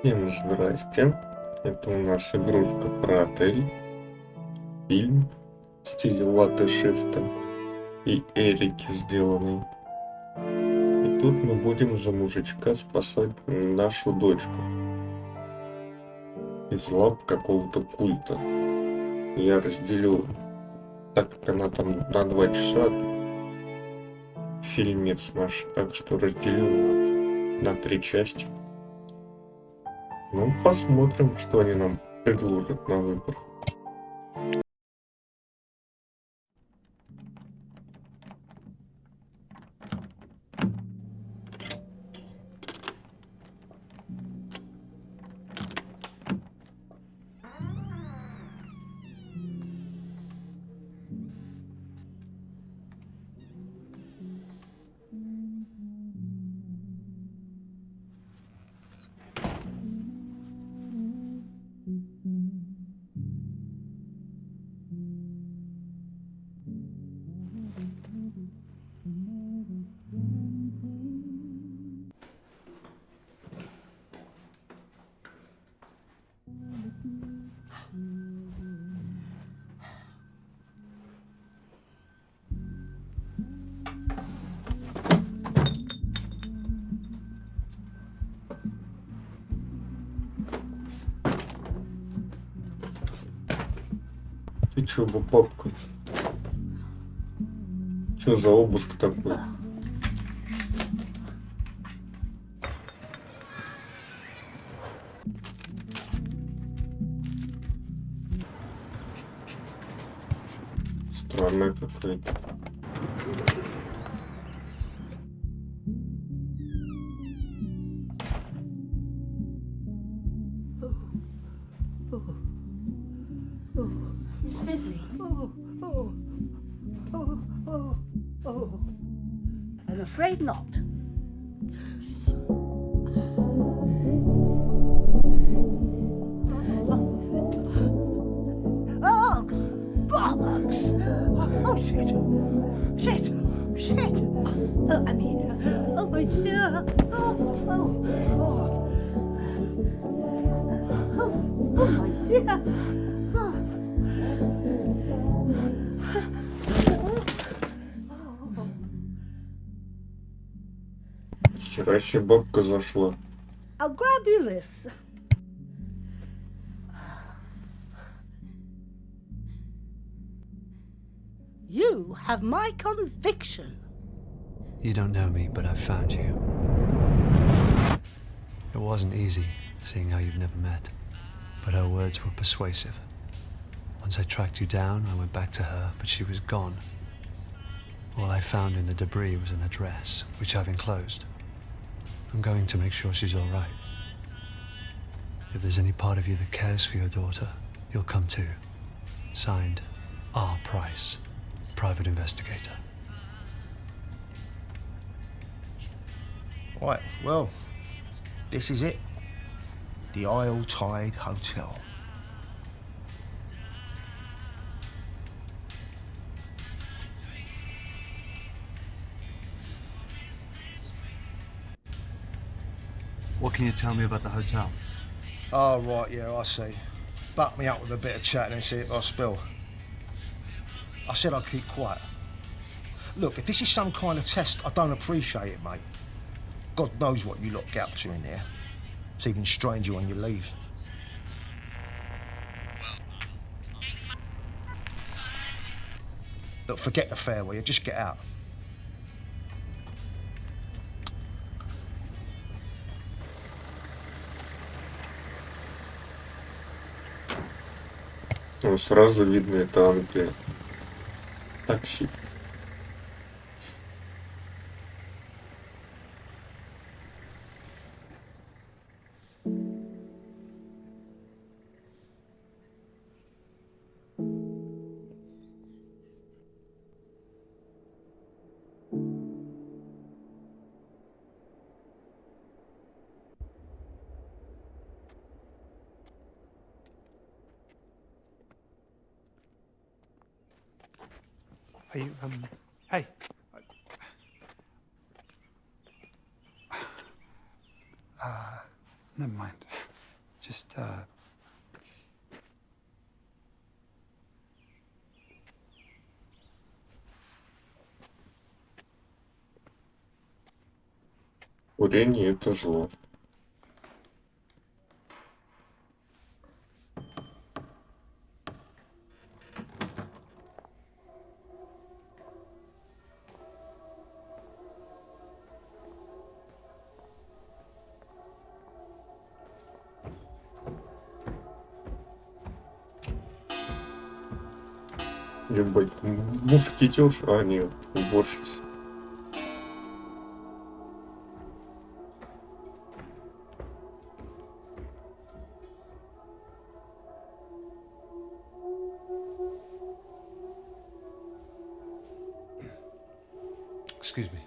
Всем здрасте. Это у нас игрушка про отель. Фильм в стиле латте шрифта и Эрики сделанный. И тут мы будем за мужичка спасать нашу дочку из лап какого-то культа. Я разделю, так как она там на 2 часа фильмец наш, так что разделю на 3 части. Ну, посмотрим, что они нам предложат на выбор. Ты чё, бабка? Чё за обыск такой? Странная какая-то. Miss Bisley. I'm afraid not. Oh, bollocks! Oh, shit! Shit! Shit! I mean, oh my dear! Oh my dear! Хера себе бабка зашла. I'll grab you this. You have my conviction. You don't know me, but I've found you. It wasn't easy, seeing how you've never met, but her words were persuasive. Once I tracked you down, I went back to her, but she was gone. All I found in the debris was an address, which I've enclosed. I'm going to make sure she's all right. If there's any part of you that cares for your daughter, you'll come too. Signed, R. Price, Private Investigator. Right, well, this is it. The Isle Tide Hotel. What can you tell me about the hotel? Oh, right, yeah, I see. Buck me up with a bit of chat and see if I spill. I said I'd keep quiet. Look, if this is some kind of test, I don't appreciate it, mate. God knows what you lot get up to in there. It's even stranger when you leave. Look, forget the fare, will you? Just get out. Ну, сразу видно, это Англия. Такси. Are you, hey. Never mind. Just, Курение это зло. Ебать, мушкетёр, а нет, уборщица. Excuse me.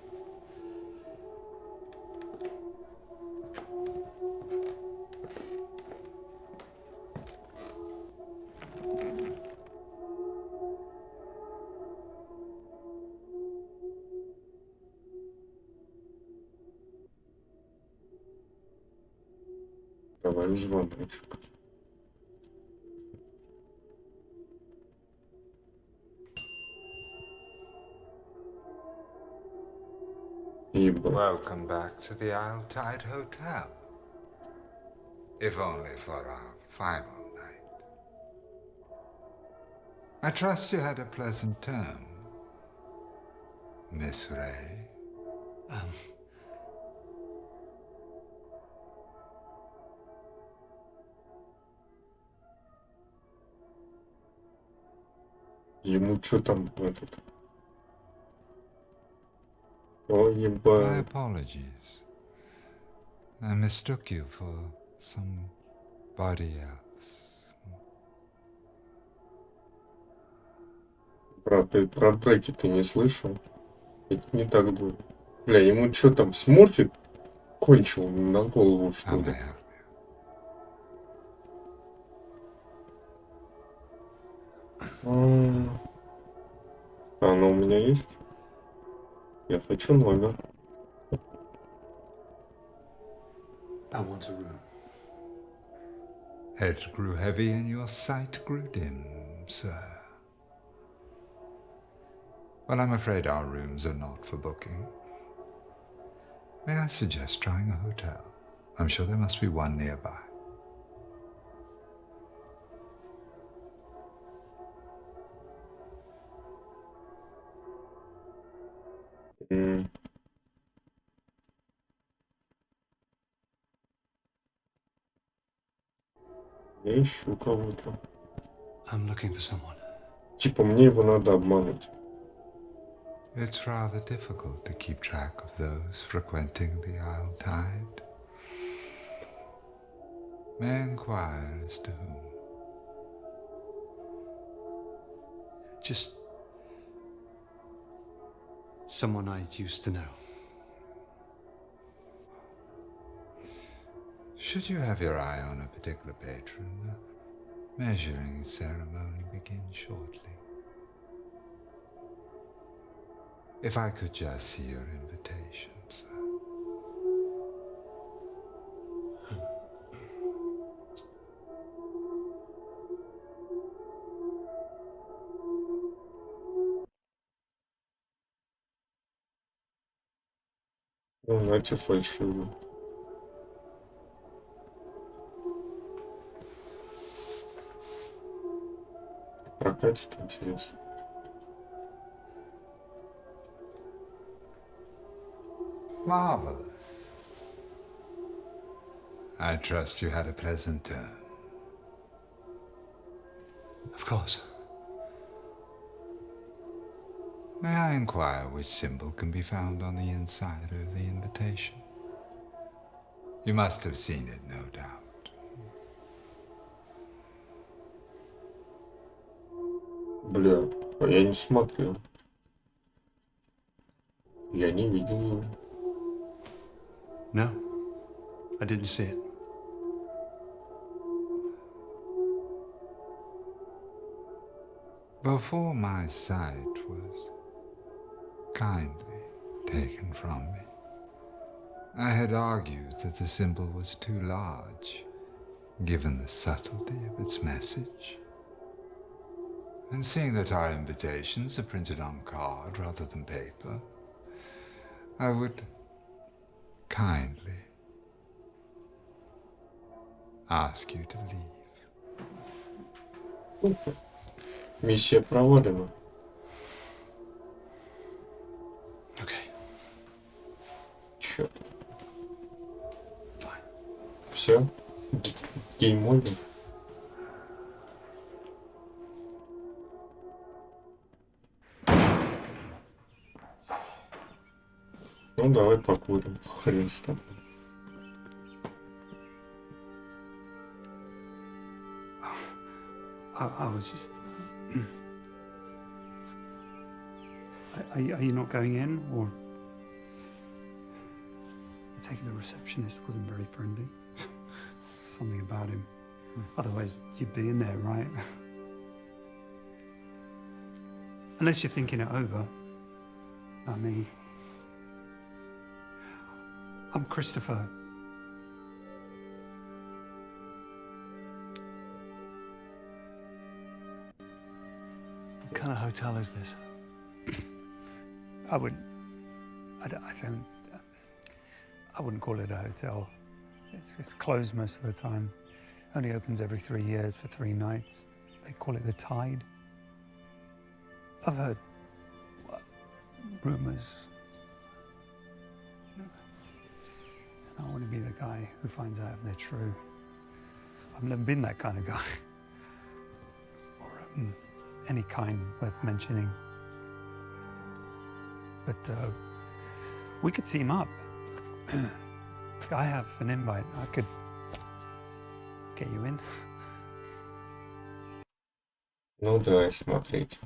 Давай звоночек. Ебать. Welcome back to the Isle Tide Hotel. If only for our final night. I trust you had a pleasant term, Miss Ray. Ему что там этот? О, My ебать. apologies. I mistook you for somebody else. Брат, ты про бреки ты не слышал? Это не так дурно. Бля, ему что там, сморфит кончил на голову, что How may ли? I help you? Оно у меня есть? Я хочу номер. I want a room. Head grew heavy and your sight grew dim, sir. Well, I'm afraid our rooms are not for booking. May I suggest trying a hotel? I'm sure there must be one nearby. М. Я ищу кого-то. I'm looking for someone. Типа мне его надо обмануть. It's rather difficult to keep track of those frequenting the Isle Tide. May I inquire as to whom? Just someone I used to know. Should you have your eye on a particular patron, the measuring ceremony begins shortly. If I could just see your invitation, sir. Ну, знаете, фальшивый. Прокатит, интересно. Marvelous. I trust you had a pleasant term. Of course. May I inquire which symbol can be found on the inside of the invitation? You must have seen it, no doubt. Бля, а я не смотрел. Я не видел его. No, I didn't see it. Before my sight was kindly taken from me, I had argued that the symbol was too large given the subtlety of its message. And seeing that our invitations are printed on card rather than paper, I would kindly ask you to leave. Миссия провалена. Okay, Черт. fine. Все? Геймовер? Ну, давай покурим. Хрен с тобой. I was just. Are you not going in, or? I take it the receptionist wasn't very friendly. Something about him. Otherwise, you'd be in there, right? Unless you're thinking it over. Not me. I'm Christopher. What kind of hotel is this? I wouldn't call it a hotel. It's closed most of the time. Only opens every 3 years for 3 nights. They call it the Tide. I've heard rumors. I don't want to be the guy who finds out if they're true. I've never been that kind of guy. Or any kind worth mentioning. But we could team up. I have an invite. I could get you in. Ну, давай смотреть.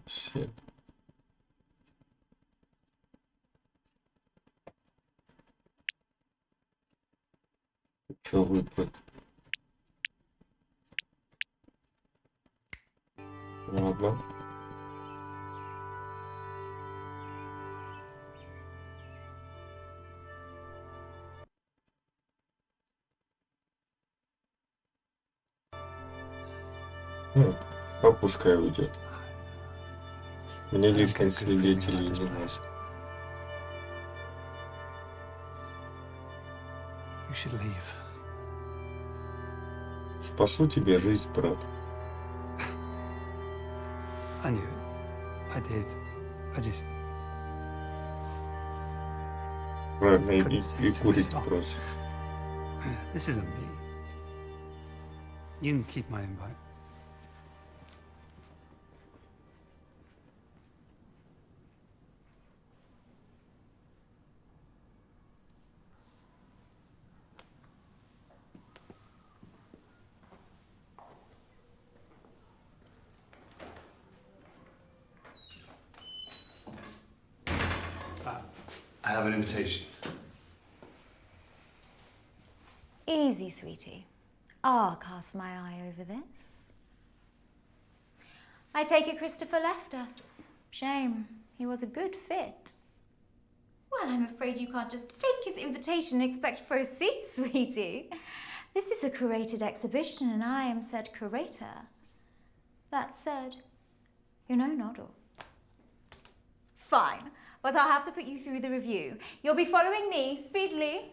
Все. Что выбрать? Ладно. Ну, пускай уйдет. Мне I don't get a лишних good feeling свидетелей about this не надо. place. You should leave. Спасу тебе жизнь, брат. I knew it. I did. I just. Правильно, Couldn't say и it to курить myself. просит. This isn't me. You can keep my invite. I have an invitation. Easy, sweetie. I'll cast my eye over this. I take it Christopher left us. Shame. He was a good fit. Well, I'm afraid you can't just take his invitation and expect for a seat, sweetie. This is a curated exhibition and I am said curator. That said, you know Noddle. Fine, but I'll have to put you through the review. You'll be following me speedily.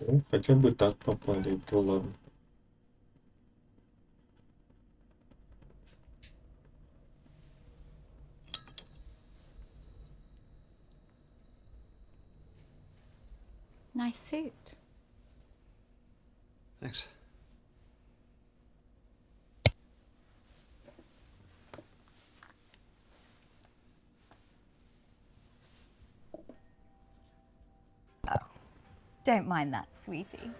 Ну, хотя бы так попали, то ладно. Nice suit. Thanks. Don't mind that, sweetie.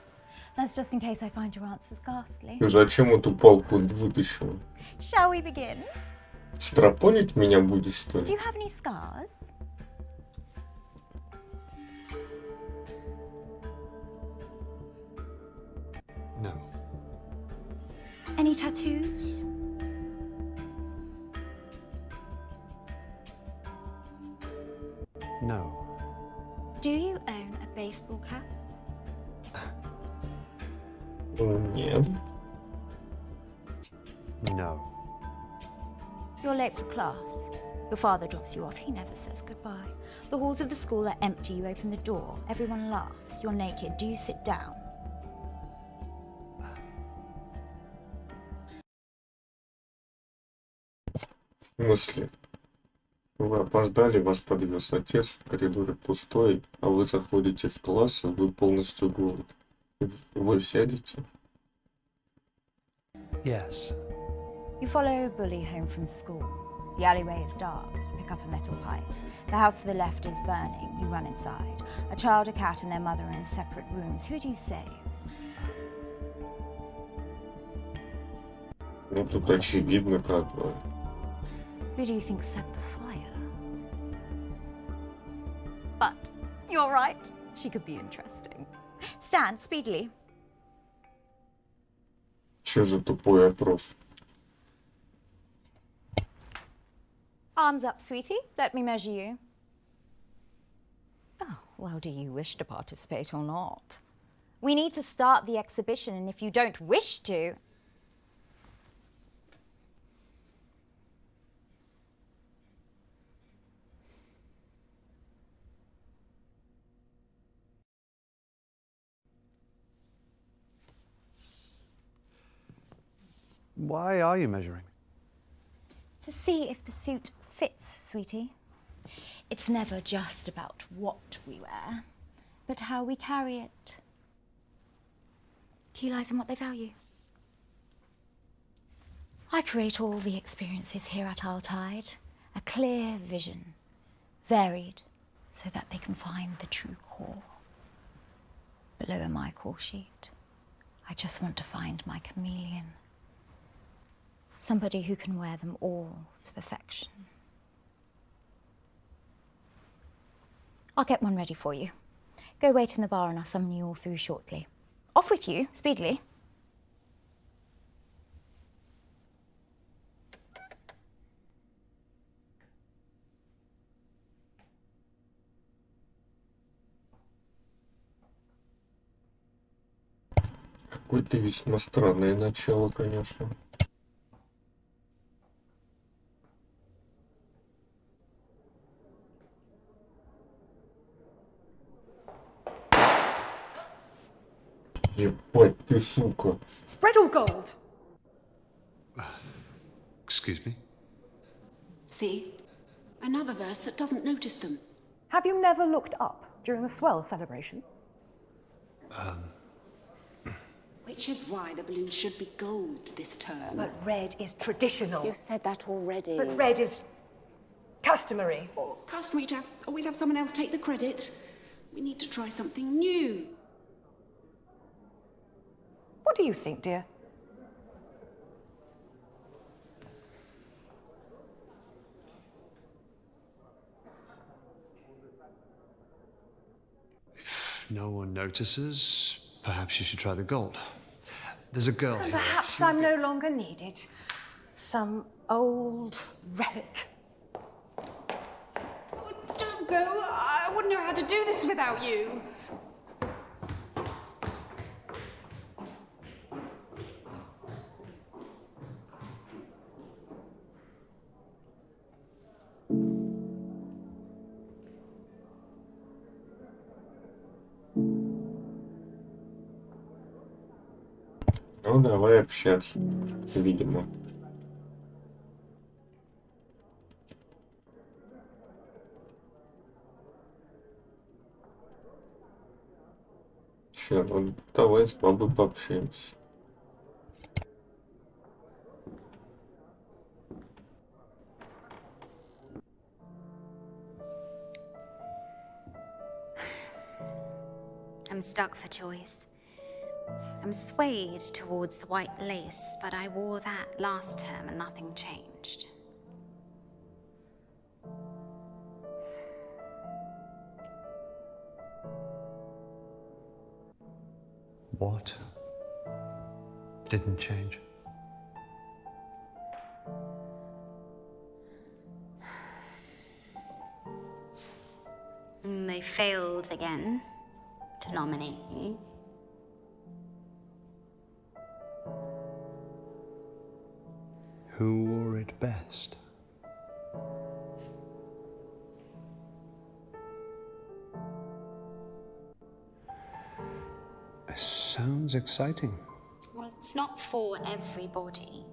That's just in case I find your answers ghastly. Зачем эту палку вытащила? Shall we begin? Стропонить меня будешь, что Do ли? you have any scars? Any tattoos? No. Do you own a baseball cap? Нет. No. You're late for class. Your father drops you off. He never says goodbye. The halls of the school are empty. You open the door. Everyone laughs. You're naked. Do you sit down? В смысле? Вы опоздали, вас подвез отец, в коридоре пустой, а вы заходите в класс, и вы полностью голый. Вы сядете? Yes. You follow a bully home from school. The alleyway is dark. You pick up a metal pipe. The house to the left is burning. You run inside. A child, a cat, and their mother are in separate rooms. Who do you save? Ну тут очевидно как бы. Who do you think set the fire? But you're right. She could be interesting. Stand speedily. Что за тупой опрос? Arms up, sweetie. Let me measure you. Oh, well, do you wish to participate or not? We need to start the exhibition, and if you don't wish to... Why are you measuring? To see if the suit fits, sweetie. It's never just about what we wear, but how we carry it. Key lies in what they value. I create all the experiences here at our Tide, a clear vision, varied, so that they can find the true core. Below in my call sheet, I just want to find my chameleon. Somebody who can wear them all to perfection. I'll get one ready for you. Go wait in the bar and I'll summon you all through shortly. Off with you, speedily. Какое-то весьма странное начало, конечно. Ебать ты, сука. Red or gold? Excuse me? See? Another verse that doesn't notice them. Have you never looked up during the swell celebration? Which is why the balloon should be gold this term. But red is traditional. You said that already. But red is customary. Customary to always have someone else take the credit. We need to try something new. What do you think, dear? If no one notices, perhaps you should try the gold. There's a girl here. Perhaps I'm no longer needed. Some old relic. Oh, don't go. I wouldn't know how to do this without you. Ну, давай общаться, видимо. Че, ну давай с бабой пообщаемся. I'm stuck for choice. I'm swayed towards the white lace, but I wore that last term and nothing changed. What didn't change? And they failed again to nominate you. Who wore it best? Sounds exciting. Well, it's not for everybody.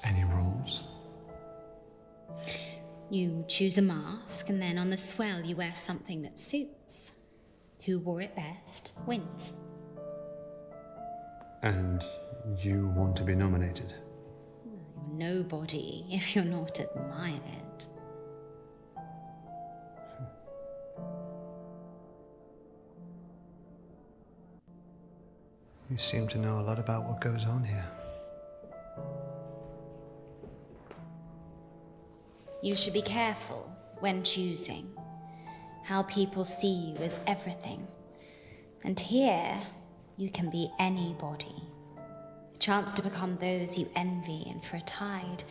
Any rules? You choose a mask, and then on the swell you wear something that suits. Who wore it best wins. And you want to be nominated? You're nobody if you're not admired. You seem to know a lot about what goes on here. You should be careful when choosing. How people see you is everything. And here, you can be anybody. A chance to become those you envy, and for a tide,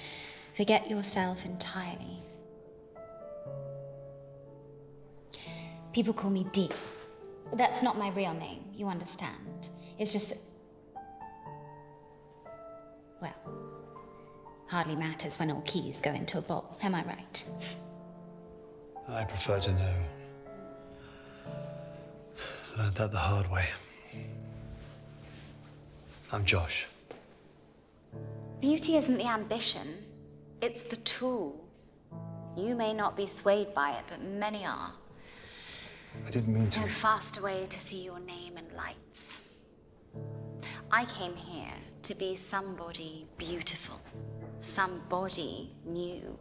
forget yourself entirely. People call me Dee. That's not my real name, you understand. It's just that... Well, hardly matters when all keys go into a bowl, am I right? I prefer to know. Learned that the hard way. I'm Josh. Beauty isn't the ambition, it's the tool. You may not be swayed by it, but many are. I didn't mean to. No faster way to see your name in lights. I came here to be somebody beautiful, somebody new.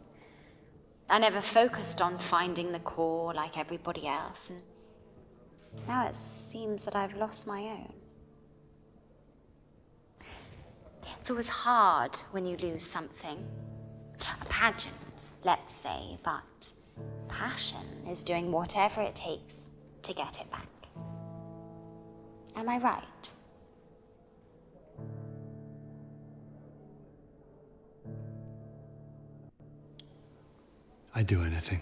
I never focused on finding the core like everybody else, and now it seems that I've lost my own. It's always hard when you lose something. A pageant, let's say, but passion is doing whatever it takes to get it back. Am I right? I'd do anything.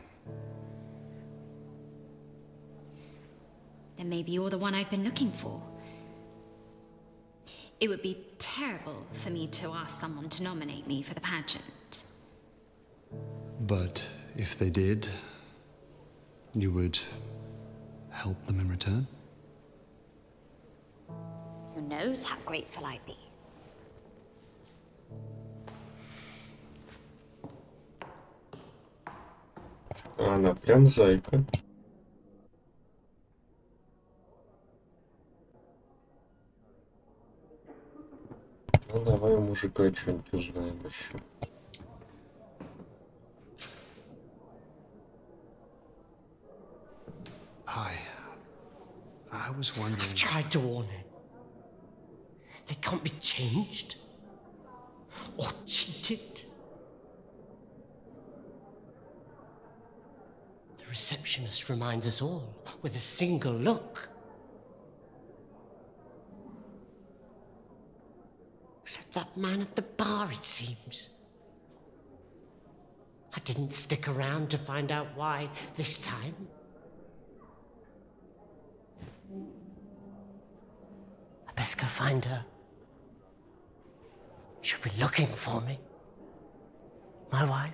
Then maybe you're the one I've been looking for. It would be terrible for me to ask someone to nominate me for the pageant. But if they did, you would help them in return? Who knows how grateful I'd be? Она прям зайка. Ну давай у мужика что-нибудь узнаем еще. Hi. I was wondering... I've tried to warn him. They can't be changed or cheated. The receptionist reminds us all with a single look. Except that man at the bar, it seems. I didn't stick around to find out why this time. I best go find her. She'll be looking for me. My wife.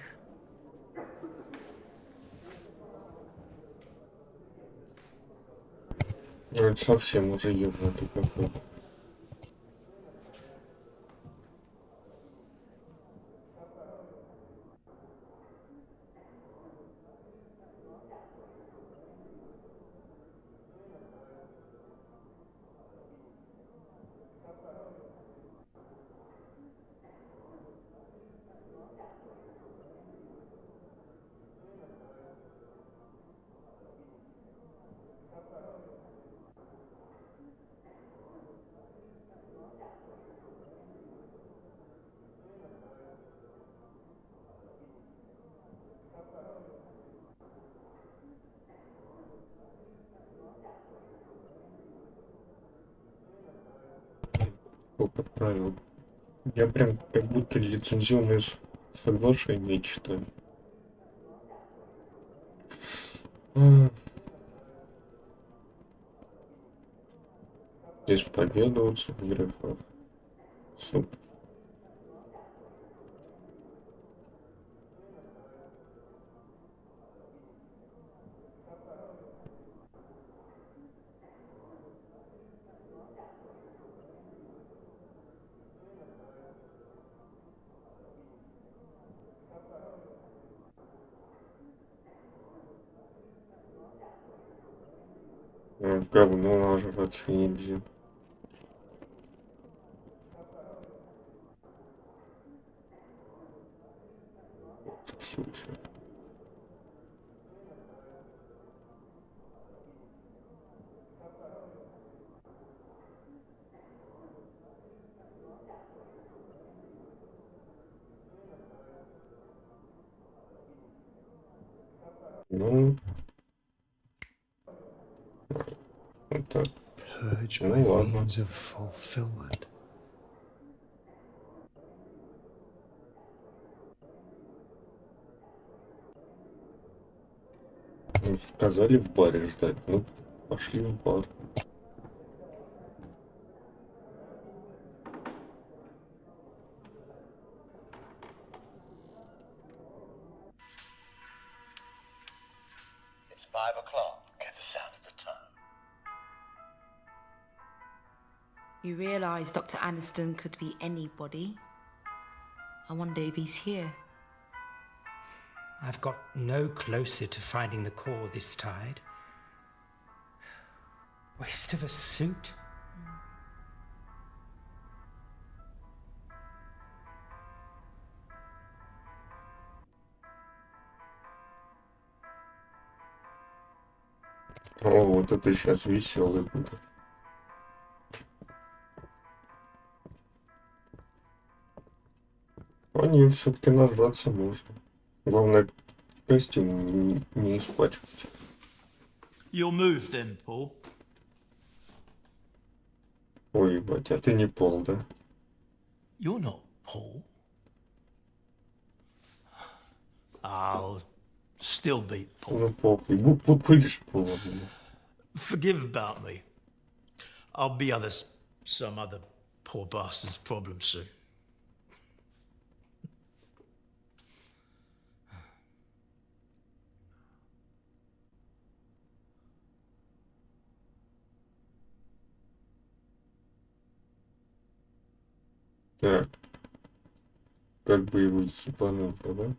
Ну, это совсем уже ёбнутый какой-то. Сколько правил. Я прям как будто лицензионное соглашение читаю. Исповедоваться в грехах. Супер. В говно нажраться нельзя. В сути. Ну, это, Purge ну by ладно. means of fulfillment. Ну, сказали в баре ждать, ну, пошли в бар. It's 5 o'clock. Get the sound of the tone. You realise Dr. Aniston could be anybody. I wonder if he's here. I've got no closer to finding the core this tide. Waste of a suit. О, вот это сейчас веселый будет. А нет, все-таки нажраться можно. Главное, костюм не испачкать. You'll move then, Paul. Ой, ебать, а ты не Пол, да? You're not Paul. I'll still be Paul. Ну похуй, будешь Полом. Forgive about me. I'll be some other poor bastard's problem soon. Так. Как бы его ебануть, да?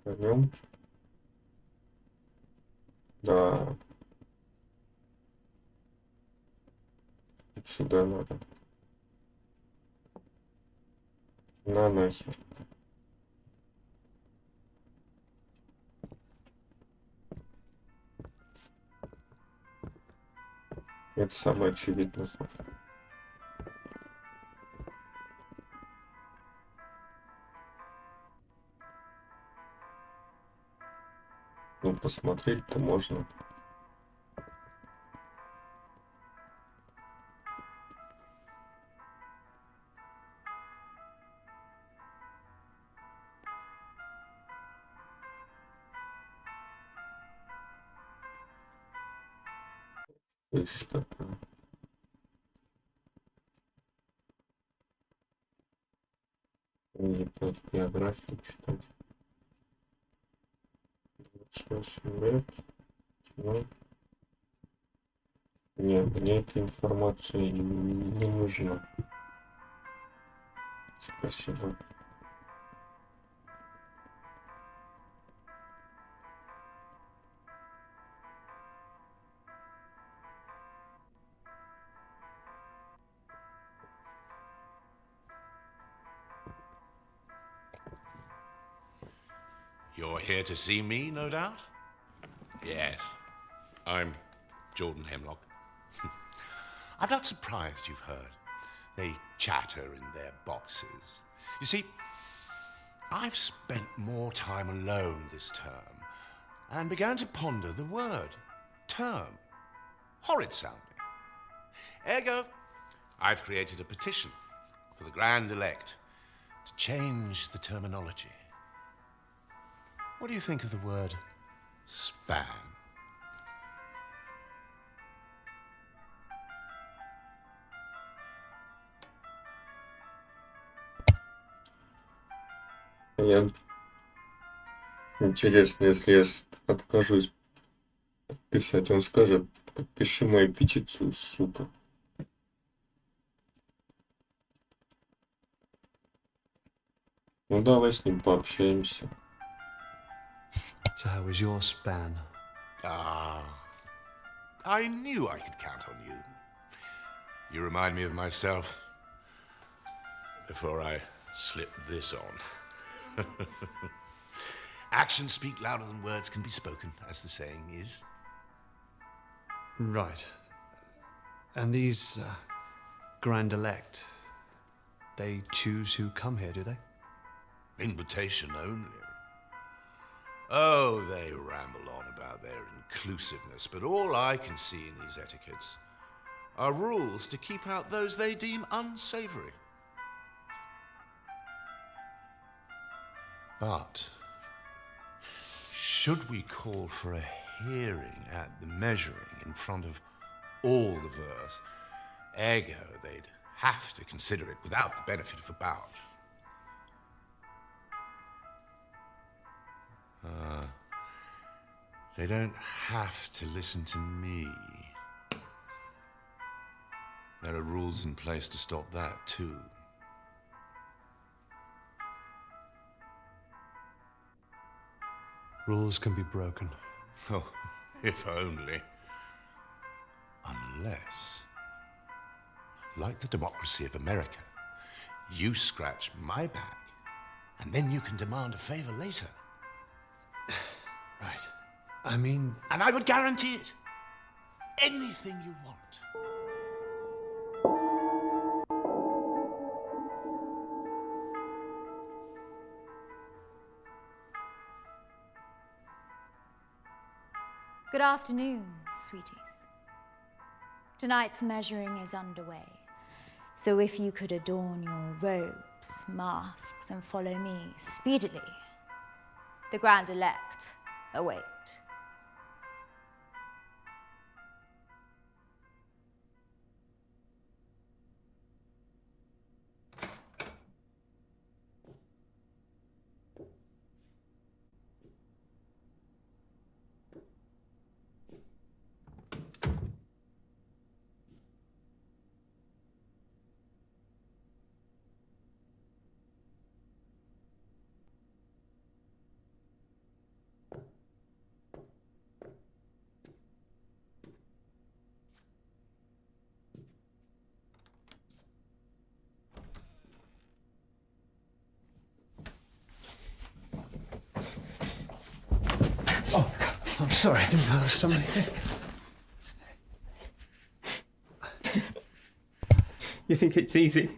Конем. Да. Сюда надо. На нахер. Это самое очевидное. Ну, посмотреть-то можно. Есть такое. И биографию читать. 28 лет. Ну, нет, мне эта информация не нужна. Спасибо. You're here to see me, no doubt? Yes, I'm Jordan Hemlock. I'm not surprised you've heard. They chatter in their boxes. You see, I've spent more time alone this term and began to ponder the word term. Horrid sounding. Ergo, I've created a petition for the Grand Elect to change the terminology. What do you think of the word span? Интересно, если я откажусь подписать, он скажет: подпиши мою петицию, сука. Ну давай с ним пообщаемся. So how was your span? Ah, I knew I could count on you. You remind me of myself before I slipped this on. Actions speak louder than words can be spoken, as the saying is. Right. And these Grand Elect, they choose who come here, do they? Invitation only. Oh, they ramble on about their inclusiveness, but all I can see in these etiquettes are rules to keep out those they deem unsavory. But should we call for a hearing at the measuring in front of all the verse, ergo they'd have to consider it without the benefit of a bout. They don't have to listen to me. There are rules in place to stop that too. Rules can be broken. Oh, if only. Unless, like the democracy of America, you scratch my back, and then you can demand a favor later. Right. I mean... And I would guarantee it. Anything you want. Good afternoon, sweeties. Tonight's measuring is underway. So if you could adorn your robes, masks, and follow me speedily, the Grand Elect await. Oh, I'm sorry, I didn't know there was somebody. You think it's easy?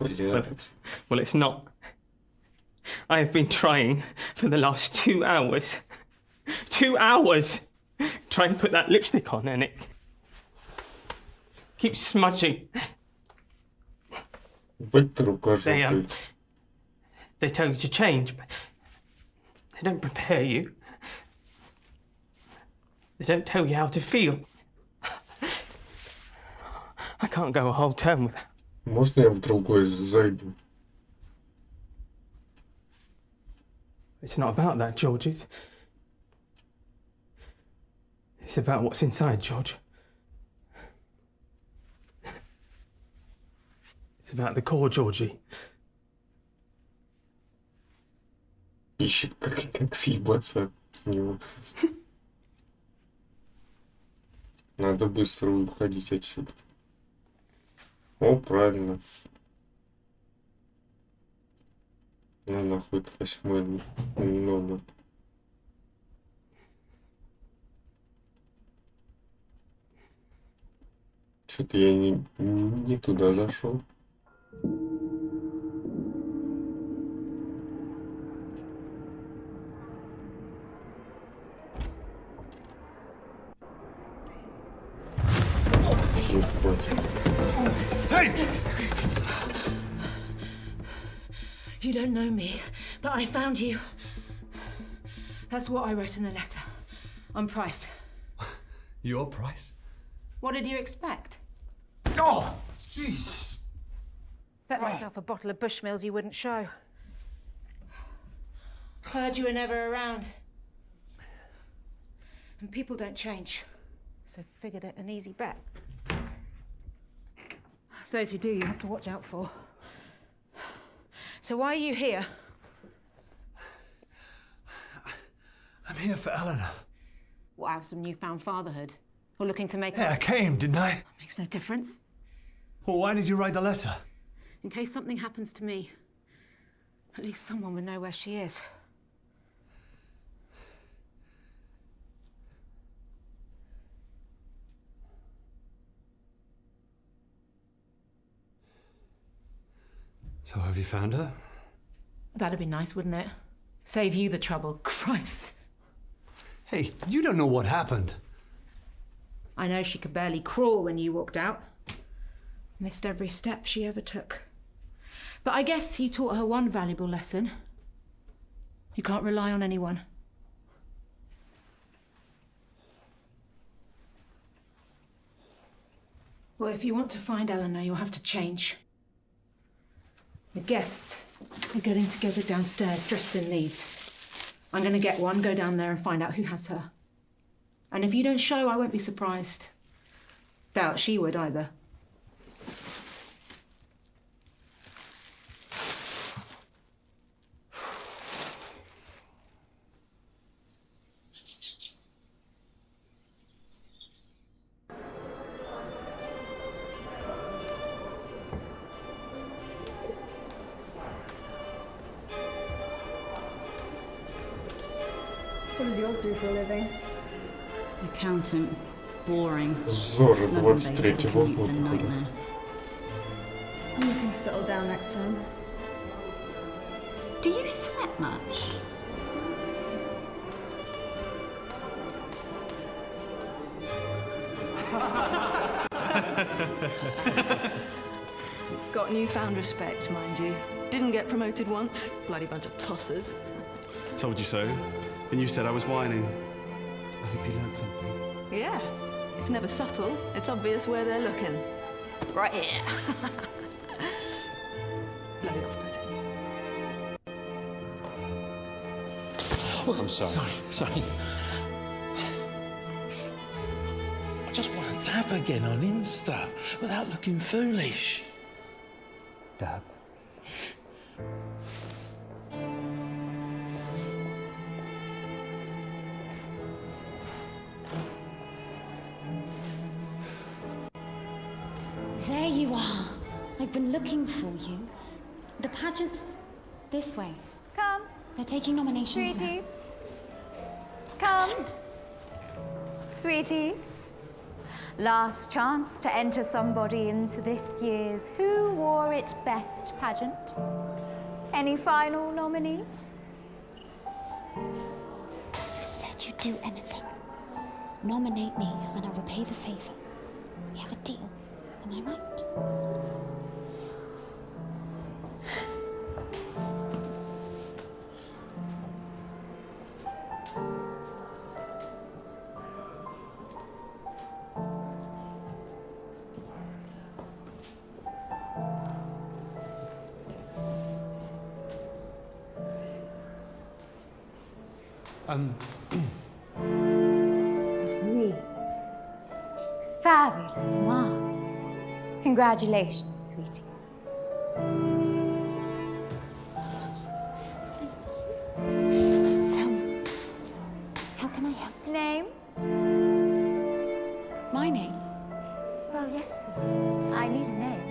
Well, it's not. I have been trying for the last 2 hours. 2 hours! Trying to put that lipstick on and it keeps smudging. They tell you to change, but they don't prepare you. They don't tell you how to feel. I can't go a whole term with that. Можно я в другой зайду? It's not about that, George. It's about what's inside, George. It's about the core, Georgie. Ищет как съебаться от него. Надо быстро уходить отсюда. О, правильно. Ну, нахуй, 8 номер. Что-то я не туда зашел. Hey! You don't know me, but I found you. That's what I wrote in the letter. On Price. Your price? What did you expect? Oh, jeez. Bet myself a bottle of Bushmills you wouldn't show. Heard you were never around. And people don't change. So figured it an easy bet. Those who do, you have to watch out for. So why are you here? I'm here for Eleanor. What, out of some newfound fatherhood? Or looking to make Yeah, I came, didn't I? Makes no difference. Well, why did you write the letter? In case something happens to me, at least someone would know where she is. So have you found her? That'd be nice, wouldn't it? Save you the trouble. Christ. Hey, you don't know what happened. I know she could barely crawl when you walked out. Missed every step she ever took. But I guess you taught her one valuable lesson. You can't rely on anyone. Well, if you want to find Eleanor, you'll have to change. The guests are getting together downstairs, dressed in these. I'm going to get one, go down there and find out who has her. And if you don't show, I won't be surprised. Doubt she would either. What does yours do for a living? Accountant. Boring. Зоры London-based 23-го commute's a года. nightmare. You can settle down next time. Do you sweat much? Got newfound respect, mind you. Didn't get promoted once. Bloody bunch of tossers. Told you so. And you said I was whining. I hope you learned something. Yeah. It's never subtle. It's obvious where they're looking. Right here. Bloody off-putting. Oh, I'm sorry. Sorry. I just want to dab again on Insta without looking foolish. Dab. There you are. I've been looking for you. The pageant's this way. Come. They're taking nominations now. Sweeties. Come. Sweeties. Last chance to enter somebody into this year's Who Wore It Best pageant. Any final nominees? You said you'd do anything. Nominate me and I'll repay the favor. We have a deal. Am I right? Agreed. Fabulous mask. Congratulations, sweetie. Tell me, how can I help? Name? My name? Well, yes, sweetie. I need a name.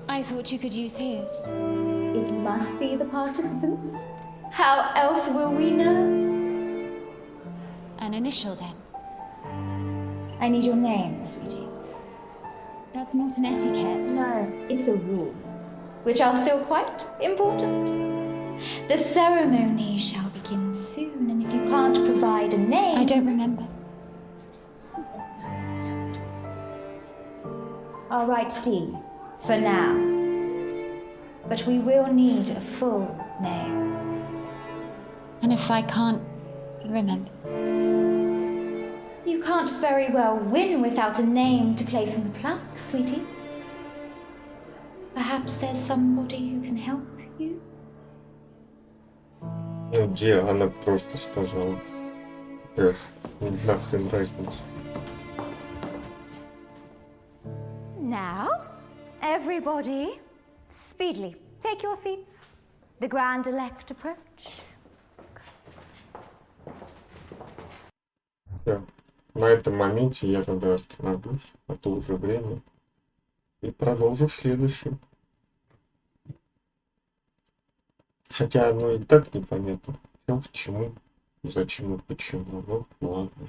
I thought you could use his. It must be the participants. How else will we know? An initial, then. I need your name, sweetie. That's not an etiquette. No, it's a rule, which are still quite important. The ceremony shall begin soon, and if you can't provide a name... I don't remember. I'll write D for now. But we will need a full name. And if I can't remember? You can't very well win without a name to place on the plaque, sweetie. Perhaps there's somebody who can help you? Ну, Диана просто сказала. Эх, нахрен разница. Now, everybody, speedily, take your seats. The grand elect approach. Да. На этом моменте я тогда остановлюсь, а то уже время. И продолжу в следующем. Хотя оно и так непонятно, что к чему, зачем и почему. Ну, ладно.